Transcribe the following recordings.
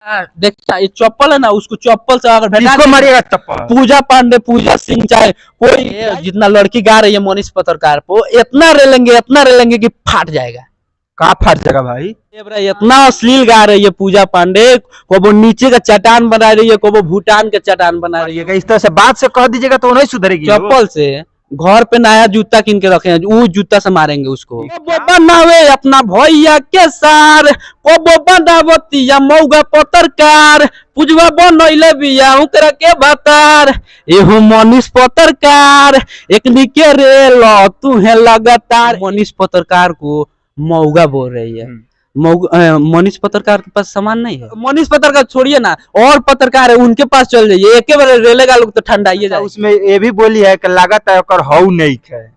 देखता ये चप्पल है ना, उसको चप्पल से अगर किसको मारिएगा चप्पल? पूजा पांडे, पूजा सिंह, चाहे कोई जितना लड़की गा रही है मनीष पत्रकार को, इतना रेलेंगे कि फाट जाएगा। कहाँ फाट जाएगा भाई? इतना अश्लील गा रही है पूजा पांडे, को वो नीचे का चट्टान बना रही है, को वो भूटान का चट्टान बना रही है। इस तरह से बात से कह दीजिएगा तो नहीं सुधरेगी। चप्पल से घर पे नया जूता किन के रखे हैं, वो जूता से मारेंगे उसको। बनावे अपना भैया के सार, को बनावतिया मौगा पत्रकार, पुजवा बनैले बिया ओकरा के भतार, एहो मनीष पत्रकार एक निके रेल तू है लगातार। मनीष पत्रकार को मौगा बोल रही है। मनीष पत्रकार के पास सामान नहीं है। मनीष पत्रकार छोड़िए ना, और पत्रकार है उनके पास चल जाइए, एक बार रेलेगा लोग तो ठंडाइए जाए। उसमें ये भी बोली है कि लागत है ओकर हऊ नहीं है।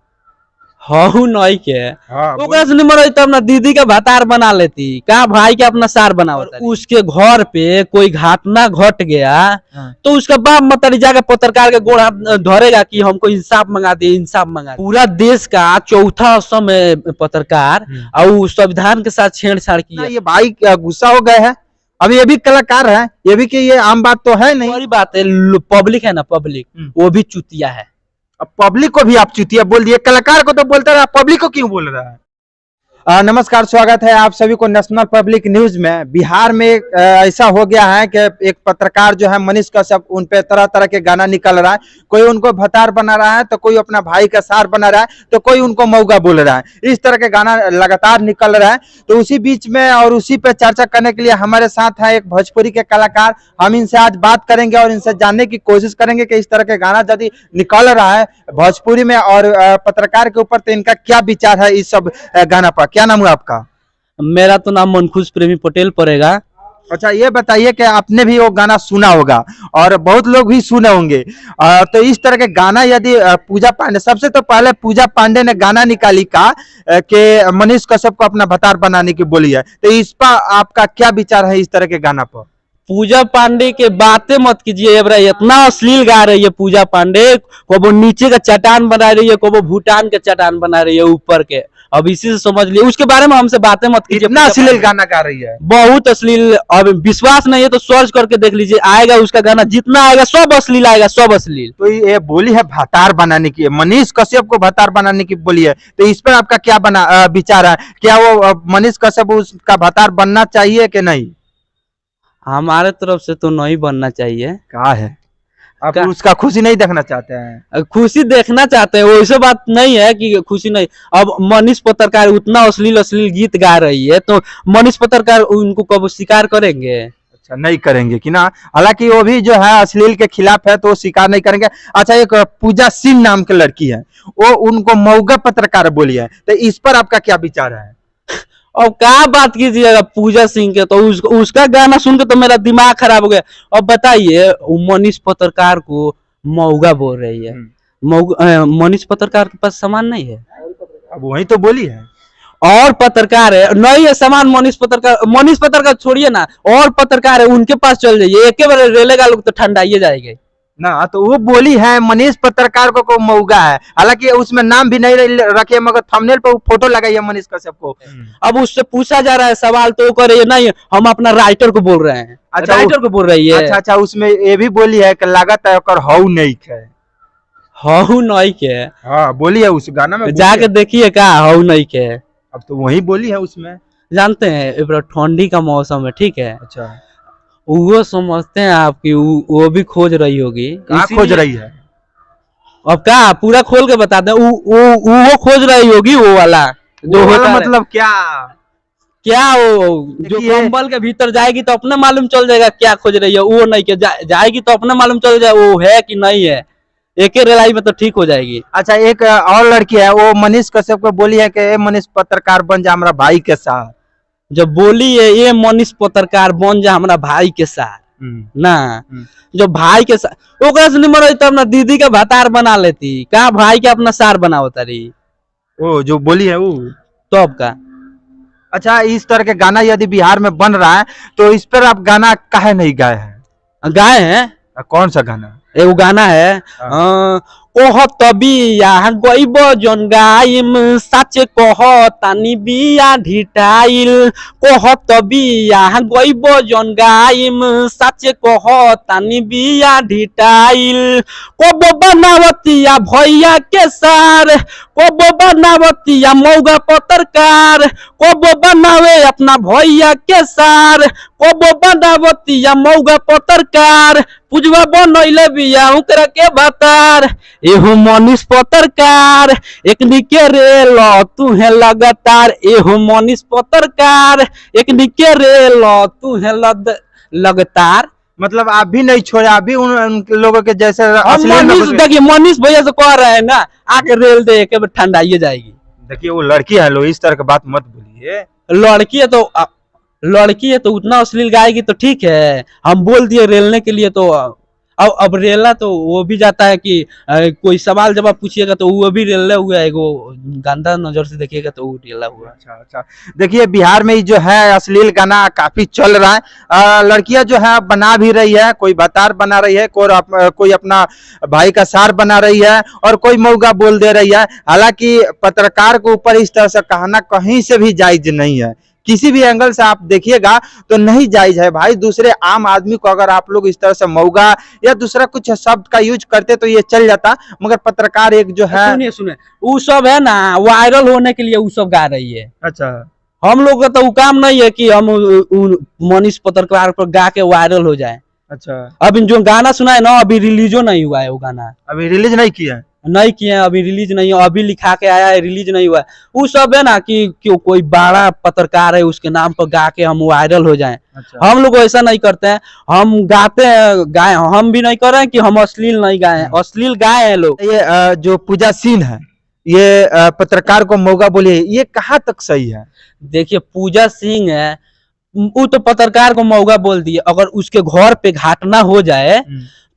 हऊ नहीं के हाँ, निमर तो अपना दीदी का भतार बना लेती, कहा भाई के अपना सार बना। उसके घर पे कोई घटना घट गया तो उसका बाप मतरी जाकर पत्रकार के गोड़ हाथ धरेगा कि हमको इंसाफ मंगा दे, इंसाफ मंगा दे। पूरा देश का चौथा समय पत्रकार और संविधान के साथ छेड़छाड़ की। ये भाई गुस्सा हो गए हैं। अब ये भी कलाकार है, ये भी कि ये आम बात तो है नहीं। बड़ी बात है, पब्लिक है ना, पब्लिक वो भी चुतिया है। अब पब्लिक को भी आप चुतिया बोल दिए, कलाकार को तो बोलता रहा, पब्लिक को क्यों बोल रहा है? नमस्कार, स्वागत है आप सभी को नेशनल पब्लिक न्यूज में। बिहार में ऐसा हो गया है कि एक पत्रकार जो है मनीष कश्यप, उन पे तरह तरह के गाना निकल रहा है। कोई उनको भतार बना रहा है, तो कोई अपना भाई का सार बना रहा है, तो कोई उनको मौगा बोल रहा है। इस तरह के गाना लगातार निकल रहा है। तो उसी बीच में और उसी पे चर्चा करने के लिए हमारे साथ है एक भोजपुरी के कलाकार। हम इनसे आज बात करेंगे और इनसे जानने की कोशिश करेंगे कि इस तरह के गाना यदि निकल रहा है भोजपुरी में और पत्रकार के ऊपर, तो इनका क्या विचार है इस सब गाना पर। क्या नाम है आपका? मेरा तो नाम मनखुश प्रेमी पटेल पड़ेगा। अच्छा, ये बताइए कि आपने भी वो गाना सुना होगा और बहुत लोग भी सुने होंगे। तो इस तरह के गाना यदि पूजा पांडे, सबसे तो पहले पूजा पांडे ने गाना निकाली का कि मनीष कश्यप को अपना भतार बनाने की बोली है, तो इस पर आपका क्या विचार है इस तरह के गाना पर? पूजा पांडे के बातें मत कीजिए, इतना अश्लील गा रही है पूजा पांडे, को वो नीचे का चट्टान बना रही है, को वो भूटान के चट्टान बना रही है ऊपर के। अब इसी से समझ लिए, उसके बारे में हमसे बातें मत कीजिए। इतना अश्लील गाना गा रही है, बहुत अश्लील। अब विश्वास नहीं है तो सर्च करके देख लीजिए, आएगा उसका गाना, जितना आएगा सब अश्लील आएगा, सब अश्लील। तो ये बोली है भतार बनाने की, मनीष कश्यप को भतार बनाने की बोली है, तो इस पर आपका क्या विचार है? क्या वो मनीष कश्यप उसका भतार बनना चाहिए कि नहीं? हमारे तरफ से तो नहीं बनना चाहिए। कहा है आप उसका खुशी नहीं देखना चाहते हैं? खुशी देखना चाहते हैं, वैसे बात नहीं है कि खुशी नहीं। अब मनीष पत्रकार उतना अश्लील गीत गा रही है, तो मनीष पत्रकार उनको कब स्वीकार करेंगे? अच्छा, नहीं करेंगे कि ना। हालांकि वो भी जो है अश्लील के खिलाफ है, तो स्वीकार नहीं करेंगे। अच्छा, एक पूजा सिंह नाम की लड़की है, वो उनको मौगा पत्रकार बोली है, तो इस पर आपका क्या विचार है? अब क्या बात कीजिएगा पूजा सिंह के, तो उसका गाना सुन के तो मेरा दिमाग खराब हो गया। अब बताइए, मनीष पत्रकार को मौगा बोल रही है। मनीष पत्रकार के पास सामान नहीं है। अब वही तो बोली है, और पत्रकार है नहीं है सामान। मनीष पत्रकार छोड़िए ना, और पत्रकार है उनके पास चल जाइए, एक बार रेलेगा लोग तो ठंडाइए जाएंगे ना। तो वो बोली है मनीष पत्रकार को मौगा है, हालांकि उसमें नाम भी नहीं रखे, मगर थंबनेल पे फोटो लगाई है मनीष कश्यप को। अब उससे पूछा जा रहा है सवाल, तो वो कह रही है नहीं हम अपना राइटर को बोल रहे हैं। अच्छा, राइटर को बोल रही है। अच्छा, उसमें ये भी बोली है कि लागत है ओकर हऊ नहीं है। हऊ नहीं के? हाँ, बोली है उस गाना में, जाके देखिए क्या हऊ नहीं के। अब तो वही बोली है उसमें। जानते हैं ठंडी का मौसम है, ठीक है। अच्छा, वो समझते हैं आपकी, वो भी खोज रही होगी। खोज रही है? अब क्या पूरा खोल के बता दें, वो खोज रही होगी, वो वाला जो होता, मतलब क्या वो जो कंबल के भीतर जाएगी तो अपने मालूम चल जाएगा क्या खोज रही है। वो नहीं के जाएगी तो अपने मालूम चल जाएगा वो है कि नहीं है, एक ही रेलाई में तो ठीक हो जाएगी। अच्छा, एक और लड़की है, वो मनीष कश्यप को बोली है कि मनीष पत्रकार बन जा हमारा भाई के साथ। जब बोली है ये मनीष पत्रकार बन जा हमारा भाई के साथ ना, जो भाई के साथ ओकरा से निमर तो अपना दीदी का भतार बना लेती, कहा भाई के अपना सार बनावता रही। वो जो बोली है वो तो अब का। अच्छा, इस तरह के गाना यदि बिहार में बन रहा है, तो इस पर आप गाना काहे नहीं गाए हैं? गाए हैं। कौन सा गाना? एगो गाना है, कहत बिया गईब जन गाइम सच कहतानी बिया ढिठाइल कहत बिया गईब जन गाइम सच कहतानी बिया ढिठाइल कब बनावतिया भैया के सार कब बनावतिया मौगा पत्रकार कब बनावे अपना भैया के सार कब बनावतिया मौगा पत्रकार पुजवा बनैले बिया ओकरा के बतार एहो मनीष पत्रकार एकनी के रेल तू है लगातार एहो मनीष पत्रकार एकनी के रेल तू है लगातार। मतलब आप भी नहीं छोड़े, आप भी उन लोगों के जैसे मनीष देखिए मनीष भैया से कह रहे हैं ना आके रेल दे के ठंडाइए जाएगी। देखिए वो लड़की है लोग, इस तरह की बात मत बोलिए। लड़की है तो उतना अश्लील गाएगी तो ठीक है, हम बोल दिए रेलने के लिए तो अब रेला तो वो भी जाता है कि कोई सवाल जवाब पूछिएगा तो वो भी रेला हुआ है, वो गंदा नजर से देखिएगा तो वो रेला हुआ। अच्छा देखिए बिहार में जो है अश्लील गाना काफी चल रहा है, लड़कियां जो है बना भी रही है, कोई बतार बना रही है, कोई अपना भाई का सार बना रही है और कोई मौगा बोल दे रही है। हालांकि पत्रकार के ऊपर इस तरह से कहना कहीं से भी जायज नहीं है, किसी भी एंगल से आप देखिएगा तो नहीं जायज है भाई। दूसरे आम आदमी को अगर आप लोग इस तरह से मौगा या दूसरा कुछ शब्द का यूज करते तो ये चल जाता, मगर पत्रकार एक जो है सुनिए वो सब है ना वायरल होने के लिए वो सब गा रही है। अच्छा हम लोग का तो वो काम नहीं है कि हम मनीष पत्रकार पर गा के वायरल हो जाए। अच्छा अभी जो गाना सुना है ना अभी रिलीजो नहीं हुआ है, वो गाना अभी रिलीज नहीं किया है, नहीं किए हैं, अभी रिलीज नहीं है, अभी लिखा के आया है, रिलीज नहीं हुआ है। वो सब है ना कि क्यों कोई बड़ा पत्रकार है उसके नाम पर गा के हम वायरल हो जाएं। अच्छा। हम लोग ऐसा नहीं करते हैं, हम गाते हैं गाए, हम भी नहीं कर रहे हैं कि हम अश्लील नहीं गाए हैं, अश्लील गाए हैं लोग। ये जो पूजा सिंह है ये पत्रकार को मौका बोले, ये कहाँ तक सही है? देखिए पूजा सिंह है वो तो पत्रकार को मौका बोल दिए, अगर उसके घर पे घटना हो जाए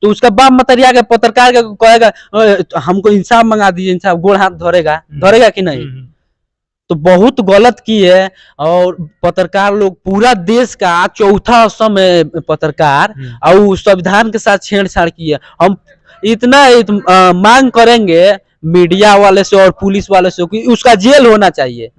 तो उसका बाप मतरिया के पत्रकार के कहेगा हमको इंसाफ मंगा दीजिए, इंसाफ गोड़ हाथ धरेगा कि नहीं? तो बहुत गलत की है। और पत्रकार लोग पूरा देश का चौथा स्तंभ है पत्रकार, और वो संविधान के साथ छेड़छाड़ की है। हम इतना मांग करेंगे मीडिया वाले से और पुलिस वाले से कि उसका जेल होना चाहिए,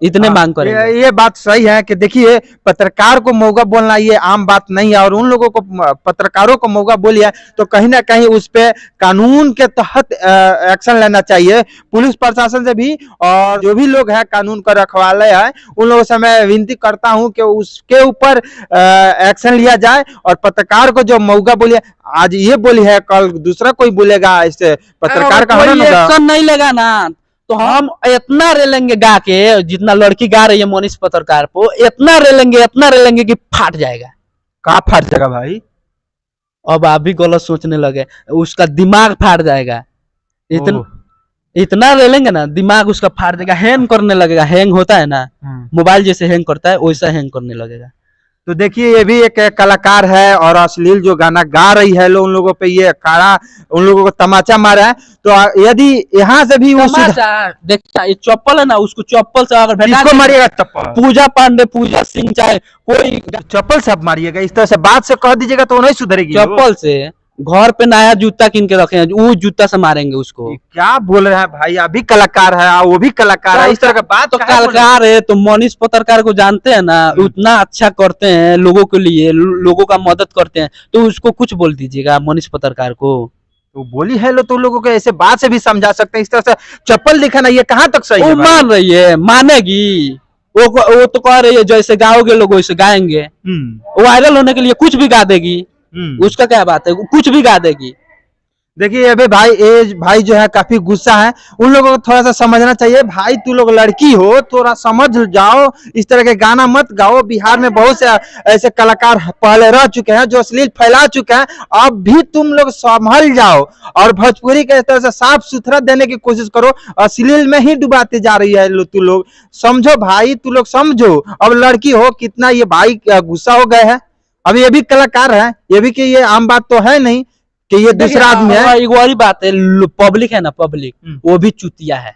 इतने मांग करेंगे। ये बात सही है कि देखिए पत्रकार को मौका बोलना ये आम बात नहीं है, और उन लोगों को पत्रकारों को मौका बोलिए तो कहीं ना कहीं उस पे कानून के तहत एक्शन लेना चाहिए पुलिस प्रशासन से भी, और जो भी लोग हैं कानून का रखवाले है उन लोगों से मैं विनती करता हूं कि उसके ऊपर एक्शन लिया जाए। और पत्रकार को जो मौका बोलिए, आज ये बोली है कल दूसरा कोई बोलेगा, इससे पत्रकार का एक्शन नहीं लेगा ना तो हम इतना रेलेंगे गा के, जितना लड़की गा रही है मनीष पत्रकार को, इतना रेलेंगे कि फाट जाएगा। कहाँ फाट जाएगा भाई? अब आप भी गलत सोचने लगे, उसका दिमाग फाट जाएगा। इतना रेलेंगे ना दिमाग उसका फाट जाएगा, हैंग करने लगेगा। हैंग होता है ना मोबाइल जैसे हैंग करता है वैसा हैंग करने लगेगा। तो देखिए ये भी एक कलाकार है और अश्लील जो गाना गा रही है उन लोगों पे ये काड़ा उन लोगों को तमाचा मारा है। तो यदि यहाँ से भी वो देखा ये चप्पल है ना, उसको चप्पल से अगर किसको मारिएगा? चप्पल पूजा पांडे, पूजा सिंह, चाहे कोई चप्पल से आप मारिएगा, इस तरह से बात से कह दीजिएगा तो नहीं सुधरेगी। चप्पल से घर पे नया जूता किन के रखे हैं, वो जूता से मारेंगे उसको। क्या बोल रहे हैं भाई? अभी कलाकार है वो भी कलाकार है, इस तरह का बात तो कलाकार है। तो मनीष पत्रकार को जानते हैं ना, उतना अच्छा करते हैं लोगों के लिए, लोगों का मदद करते हैं, तो उसको कुछ बोल दीजिएगा मनीष पत्रकार को। तो बोली है लो तो लोगों को ऐसे बात से भी समझा सकते हैं, इस तरह से चप्पल दिखाना ये कहाँ तक सही है? वो मान रही है, मानेगी वो तो कह रही है जैसे गाओगे लोग वैसे गाएंगे, वायरल होने के लिए कुछ भी गा देगी, उसका क्या बात है, कुछ भी गा देगी। देखिए अबे भाई जो है काफी गुस्सा है, उन लोगों को थोड़ा सा समझना चाहिए। भाई तू लोग लड़की हो, थोड़ा समझ जाओ, इस तरह के गाना मत गाओ। बिहार में बहुत से ऐसे कलाकार पहले रह चुके हैं जो अश्लील फैला चुके हैं, अब भी तुम लोग संभल जाओ और भोजपुरी के इस तरह से साफ सुथरा देने की कोशिश करो। अश्लील में ही डुबाते जा रही है तू लोग, समझो भाई, तू लोग समझो। अब लड़की हो, कितना ये भाई गुस्सा हो गए हैं। अब ये भी कलाकार है, ये भी कि ये आम बात तो है नहीं कि ये दूसरा आदमी है। एक और बात है, पब्लिक है ना, पब्लिक वो भी चुतिया है।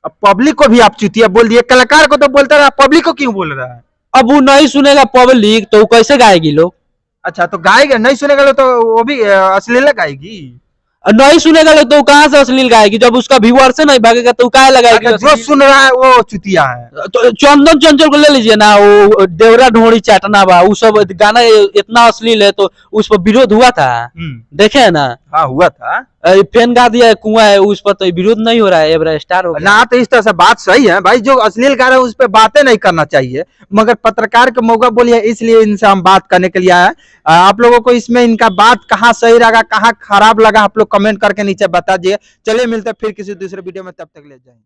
अब पब्लिक को भी आप चुतिया बोल दिए, कलाकार को तो बोलता रहा, पब्लिक को क्यों बोल रहा है? अब वो नहीं सुनेगा पब्लिक तो वो कैसे गाएगी लोग? अच्छा तो गाएगा, नहीं सुनेगा तो वो भी अश्लील गाएगी। नहीं सुनेगा तो कहाँ से अश्लील गाएगी? जब उसका व्यूअर से नहीं भागेगा तो क्या लगाएगी? जो सुन रहा है वो चुतिया है। तो चंदन चंचल को ले लीजिए ना, वो देवरा ढोड़ी चाटना बा, वो सब गाना इतना अश्लील है तो उस पर विरोध हुआ था, देखे है ना? हाँ हुआ था। फेन गा दिया है, कुआं है, उस पर तो विरोध नहीं हो रहा है, एवरा स्टार हो गया। ना तो इस तरह से बात सही है भाई, जो अश्लील गा रहे हैं उस पर बातें नहीं करना चाहिए, मगर पत्रकार के मौका बोलिए, इसलिए इनसे हम बात करने के लिए आए हैं। आप लोगों को इसमें इनका बात कहाँ सही लगा, कहाँ खराब लगा, आप लोग कमेंट करके नीचे बता दिए। चलिए मिलते हैं फिर किसी दूसरे वीडियो में, तब तक ले जाएंगे।